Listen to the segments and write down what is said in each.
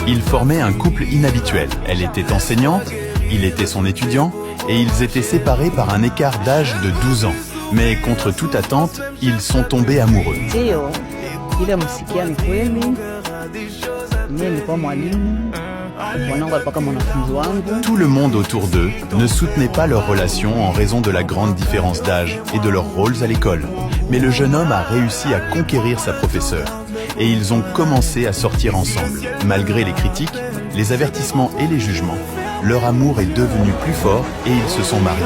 Ils formaient un couple inhabituel. Elle était enseignante, il était son étudiant, et ils étaient séparés par un écart d'âge de 12 ans. Mais contre toute attente, ils sont tombés amoureux. Tout le monde autour d'eux ne soutenait pas leur relation en raison de la grande différence d'âge et de leurs rôles à l'école. Mais le jeune homme a réussi à conquérir sa professeure. Et ils ont commencé à sortir ensemble. Malgré les critiques, les avertissements et les jugements, leur amour est devenu plus fort et ils se sont mariés.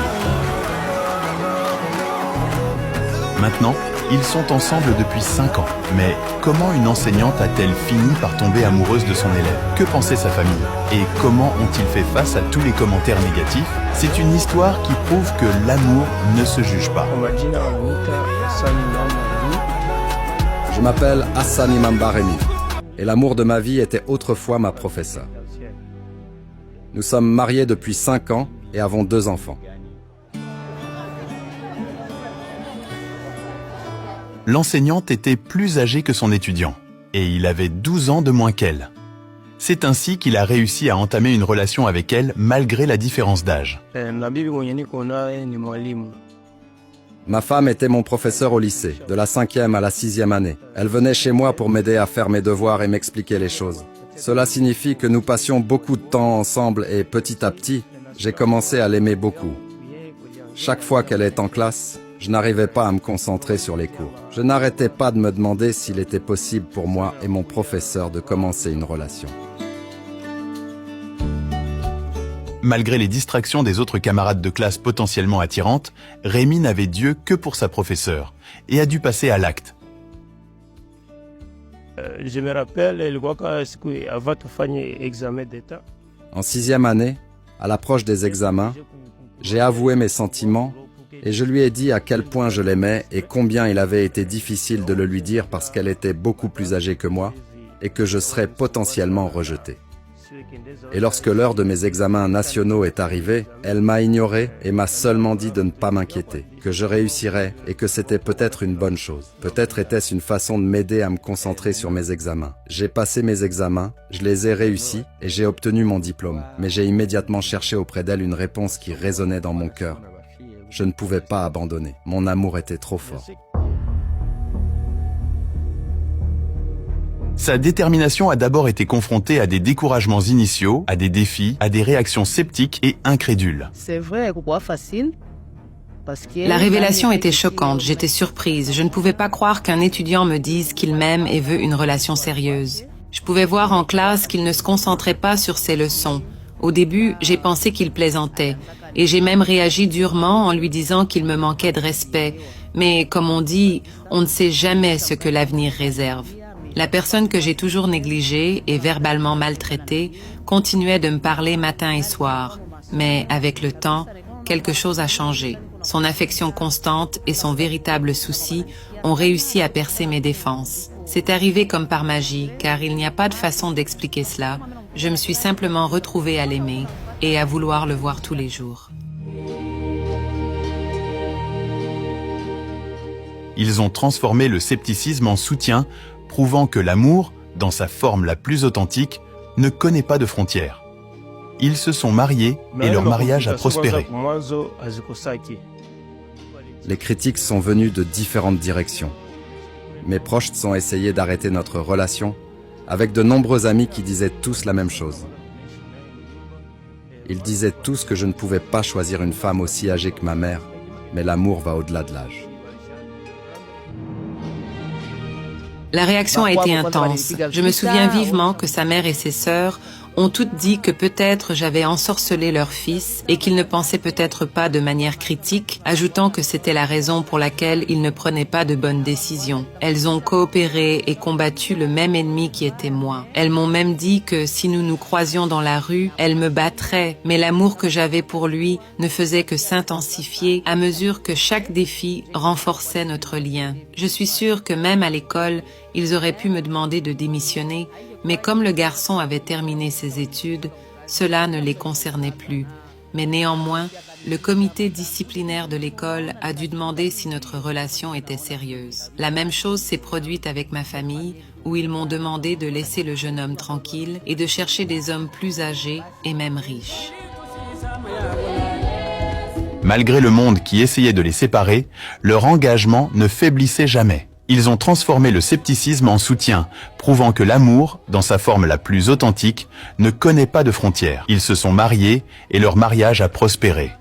Maintenant, ils sont ensemble depuis 5 ans. Mais comment une enseignante a-t-elle fini par tomber amoureuse de son élève? Que pensait sa famille? Et comment ont-ils fait face à tous les commentaires négatifs? C'est une histoire qui prouve que l'amour ne se juge pas. Je m'appelle Hassani Mambaremi et l'amour de ma vie était autrefois ma professeure. Nous sommes mariés depuis 5 ans et avons 2 enfants. L'enseignante était plus âgée que son étudiant et il avait 12 ans de moins qu'elle. C'est ainsi qu'il a réussi à entamer une relation avec elle malgré la différence d'âge. Ma femme était mon professeur au lycée, de la 5e à la 6e année. Elle venait chez moi pour m'aider à faire mes devoirs et m'expliquer les choses. Cela signifie que nous passions beaucoup de temps ensemble et petit à petit, j'ai commencé à l'aimer beaucoup. Chaque fois qu'elle est en classe, je n'arrivais pas à me concentrer sur les cours. Je n'arrêtais pas de me demander s'il était possible pour moi et mon professeur de commencer une relation. Malgré les distractions des autres camarades de classe potentiellement attirantes, Rémi n'avait d'yeux que pour sa professeure et a dû passer à l'acte. Je me rappelle, avant de faire l'examen d'État. En 6e année, à l'approche des examens, j'ai avoué mes sentiments et je lui ai dit à quel point je l'aimais et combien il avait été difficile de le lui dire parce qu'elle était beaucoup plus âgée que moi et que je serais potentiellement rejeté. Et lorsque l'heure de mes examens nationaux est arrivée, elle m'a ignoré et m'a seulement dit de ne pas m'inquiéter, que je réussirais et que c'était peut-être une bonne chose. Peut-être était-ce une façon de m'aider à me concentrer sur mes examens. J'ai passé mes examens, je les ai réussis et j'ai obtenu mon diplôme. Mais j'ai immédiatement cherché auprès d'elle une réponse qui résonnait dans mon cœur. Je ne pouvais pas abandonner. Mon amour était trop fort. Sa détermination a d'abord été confrontée à des découragements initiaux, à des défis, à des réactions sceptiques et incrédules. C'est vrai, c'est pas facile. La révélation était choquante, j'étais surprise. Je ne pouvais pas croire qu'un étudiant me dise qu'il m'aime et veut une relation sérieuse. Je pouvais voir en classe qu'il ne se concentrait pas sur ses leçons. Au début, j'ai pensé qu'il plaisantait, et j'ai même réagi durement en lui disant qu'il me manquait de respect. Mais comme on dit, on ne sait jamais ce que l'avenir réserve. La personne que j'ai toujours négligée et verbalement maltraitée continuait de me parler matin et soir. Mais avec le temps, quelque chose a changé. Son affection constante et son véritable souci ont réussi à percer mes défenses. C'est arrivé comme par magie, car il n'y a pas de façon d'expliquer cela. Je me suis simplement retrouvée à l'aimer et à vouloir le voir tous les jours. Ils ont transformé le scepticisme en soutien, prouvant que l'amour, dans sa forme la plus authentique, ne connaît pas de frontières. Ils se sont mariés et leur mariage a prospéré. Les critiques sont venues de différentes directions. Mes proches ont essayé d'arrêter notre relation, avec de nombreux amis qui disaient tous la même chose. Ils disaient tous que je ne pouvais pas choisir une femme aussi âgée que ma mère, mais l'amour va au-delà de l'âge. La réaction a été intense. Je me souviens vivement que sa mère et ses sœurs ont toutes dit que peut-être j'avais ensorcelé leur fils et qu'ils ne pensaient peut-être pas de manière critique, ajoutant que c'était la raison pour laquelle ils ne prenaient pas de bonnes décisions. Elles ont coopéré et combattu le même ennemi qui était moi. Elles m'ont même dit que si nous nous croisions dans la rue, elles me battraient, mais l'amour que j'avais pour lui ne faisait que s'intensifier à mesure que chaque défi renforçait notre lien. Je suis sûre que même à l'école, ils auraient pu me demander de démissionner, mais comme le garçon avait terminé ses études, cela ne les concernait plus. Mais néanmoins, le comité disciplinaire de l'école a dû demander si notre relation était sérieuse. La même chose s'est produite avec ma famille, où ils m'ont demandé de laisser le jeune homme tranquille et de chercher des hommes plus âgés et même riches. Malgré le monde qui essayait de les séparer, leur engagement ne faiblissait jamais. Ils ont transformé le scepticisme en soutien, prouvant que l'amour, dans sa forme la plus authentique, ne connaît pas de frontières. Ils se sont mariés et leur mariage a prospéré.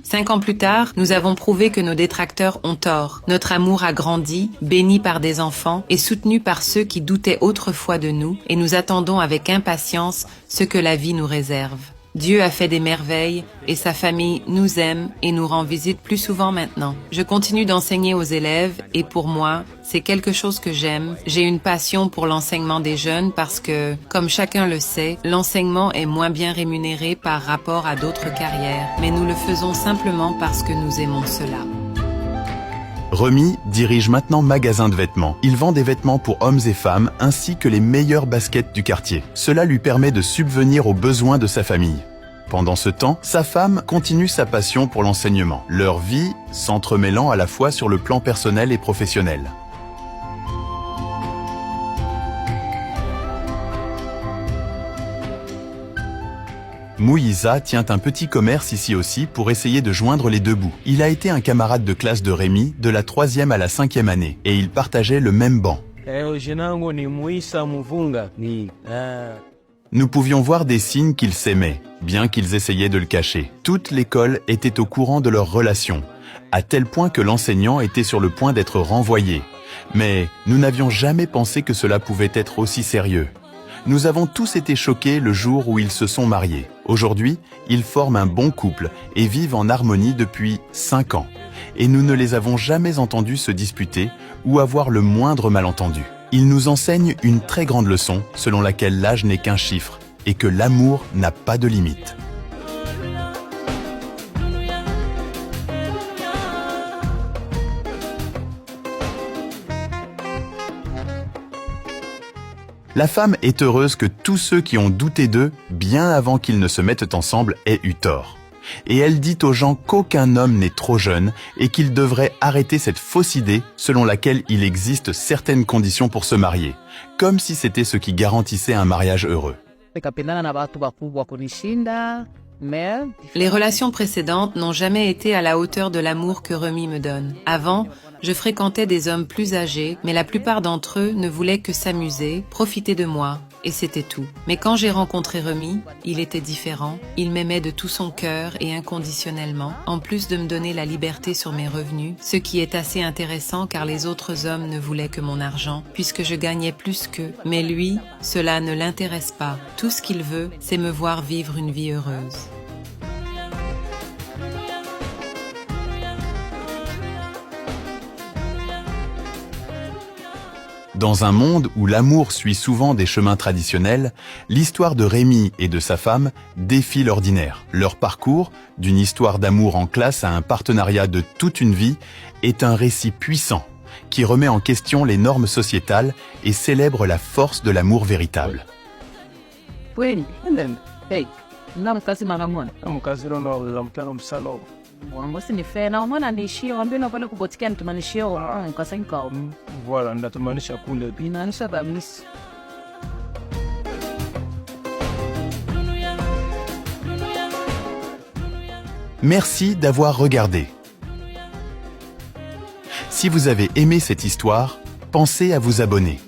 5 ans plus tard, nous avons prouvé que nos détracteurs ont tort. Notre amour a grandi, béni par des enfants et soutenu par ceux qui doutaient autrefois de nous, et nous attendons avec impatience ce que la vie nous réserve. Dieu a fait des merveilles et sa famille nous aime et nous rend visite plus souvent maintenant. Je continue d'enseigner aux élèves et pour moi, c'est quelque chose que j'aime. J'ai une passion pour l'enseignement des jeunes parce que, comme chacun le sait, l'enseignement est moins bien rémunéré par rapport à d'autres carrières. Mais nous le faisons simplement parce que nous aimons cela. Remy dirige maintenant magasin de vêtements. Il vend des vêtements pour hommes et femmes ainsi que les meilleures baskets du quartier. Cela lui permet de subvenir aux besoins de sa famille. Pendant ce temps, sa femme continue sa passion pour l'enseignement. Leur vie s'entremêlant à la fois sur le plan personnel et professionnel. Mouïza tient un petit commerce ici aussi pour essayer de joindre les deux bouts. Il a été un camarade de classe de Rémi de la 3e à la 5e année et ils partageaient le même banc. Nous pouvions voir des signes qu'ils s'aimaient, bien qu'ils essayaient de le cacher. Toute l'école était au courant de leur relation, à tel point que l'enseignant était sur le point d'être renvoyé. Mais nous n'avions jamais pensé que cela pouvait être aussi sérieux. Nous avons tous été choqués le jour où ils se sont mariés. Aujourd'hui, ils forment un bon couple et vivent en harmonie depuis 5 ans. Et nous ne les avons jamais entendus se disputer ou avoir le moindre malentendu. Ils nous enseignent une très grande leçon selon laquelle l'âge n'est qu'un chiffre et que l'amour n'a pas de limite. La femme est heureuse que tous ceux qui ont douté d'eux, bien avant qu'ils ne se mettent ensemble, aient eu tort. Et elle dit aux gens qu'aucun homme n'est trop jeune et qu'ils devraient arrêter cette fausse idée selon laquelle il existe certaines conditions pour se marier, comme si c'était ce qui garantissait un mariage heureux. Les relations précédentes n'ont jamais été à la hauteur de l'amour que Remy me donne. Avant, je fréquentais des hommes plus âgés, mais la plupart d'entre eux ne voulaient que s'amuser, profiter de moi, et c'était tout. Mais quand j'ai rencontré Remy, il était différent. Il m'aimait de tout son cœur et inconditionnellement, en plus de me donner la liberté sur mes revenus, ce qui est assez intéressant car les autres hommes ne voulaient que mon argent, puisque je gagnais plus qu'eux. Mais lui, cela ne l'intéresse pas. Tout ce qu'il veut, c'est me voir vivre une vie heureuse. Dans un monde où l'amour suit souvent des chemins traditionnels, l'histoire de Rémi et de sa femme défie l'ordinaire. Leur parcours, d'une histoire d'amour en classe à un partenariat de toute une vie, est un récit puissant qui remet en question les normes sociétales et célèbre la force de l'amour véritable. Merci d'avoir regardé. Si vous avez aimé cette histoire, pensez à vous abonner.